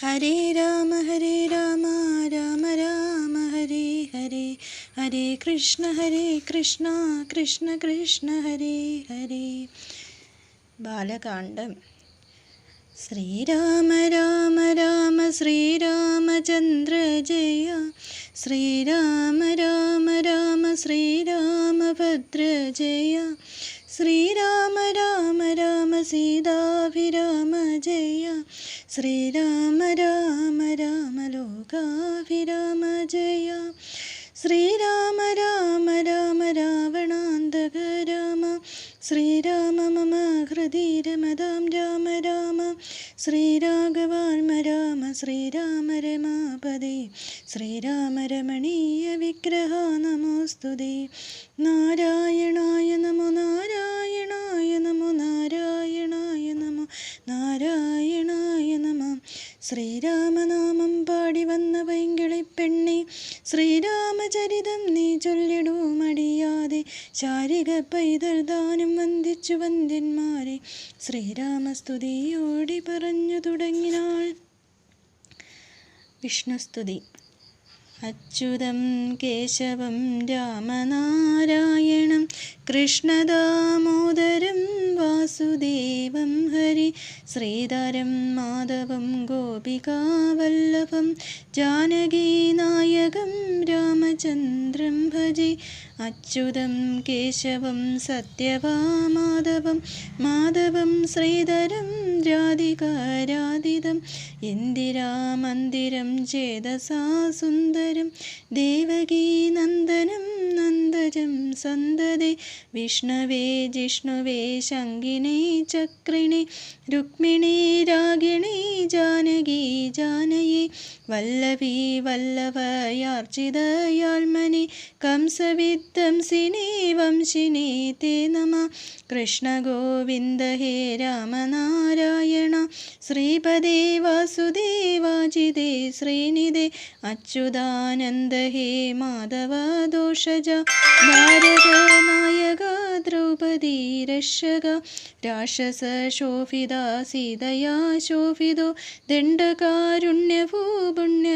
ഹരേ രാമ രാമ രാമ ഹരേ ഹരേ, ഹരേ കൃഷ്ണ കൃഷ്ണ കൃഷ്ണ ഹരേ ഹരേ. ബാലകാണ്ഡം. ശ്രീരാമ രാമ രാമ ശ്രീരാമചന്ദ്ര ജയ, ശ്രീരാമ രാമ രാമ ശ്രീരാമഭദ്ര ജയ, ശ്രീരാമ രാമ രാമ സീതാഭിരാമ ജയ, ശ്രീരാമ രാമ രാമ ലോകാഭിരാമ ജയ, ശ്രീരാമ രാമ രാമ രാവണാന്തക രാമ, ശ്രീരാമ മമ ഹൃദി രമതാം രാമ രാമ, ശ്രീരാഘവാത്മ രാമ ശ്രീരാമ രമാപദേ, ശ്രീരാമ രമണീയ വിഗ്രഹ നമോസ്തുതേ. നാരായണായ നമോ നാരായണായ നമോ നാരായണായ നമോ നാരായണായ നമ. ശ്രീരാമനാമം പാടി വന്ന പൈങ്കിളിപ്പെണ്ണെ, ശ്രീരാമചരിതം നീ ചൊല്ലിടൂ മടിയാതെ, ശാരിക പൈതൽ ദാനം വന്ദിച്ചു വന്ദ്യന്മാരെ, ശ്രീരാമസ്തുതിയോടി പറഞ്ഞു തുടങ്ങിനാൾ. വിഷ്ണുസ്തുതി. അച്യുതം കേശവം രാമനാരായണം കൃഷ്ണദാമോദരം വാസുദേവം ഹരി, ശ്രീധരം മാധവം ഗോപികാവല്ലഭം ജാനകീനായകം രാമചന്ദ്രം ഭജെ. അച്യുതം കേശവം സത്യഭാമാധവം മാധവം ശ്രീധരം രാധികാരാധിതം, ഇന്ദിരാമന്ദിരം ചേതസാ സുന്ദരം ദേവകീനന്ദനം നന്ദജം സന്തതേ. വിഷ്ണവേ ജിഷ്ണുവേ ശങ്കിനേ ചക്രിണേ രുക്മിണീ രാഗിണീ ജാനകീ ജാനയേ, വല്ലഭീ വല്ലഭയാർച്ചിതയാൾമനി കംസവിദ്വംസിനി വംശിനി തേ നമ. കൃഷ്ണ ഗോവിന്ദ ഹേ രാമനാരായണ, ശ്രീപദേ വാസുദേവാജിതേ ശ്രീനിധേ, അച്യുതാനന്ദ ഹേ മാധവ ദോഷജ, ഭാരത നായക ദ്രൗപദീ രക്ഷക, രാക്ഷസ ശോഭിത സീതയാ ശോഭിതോ, ദണ്ഡകാരുണ്യഭൂ പുണ്യ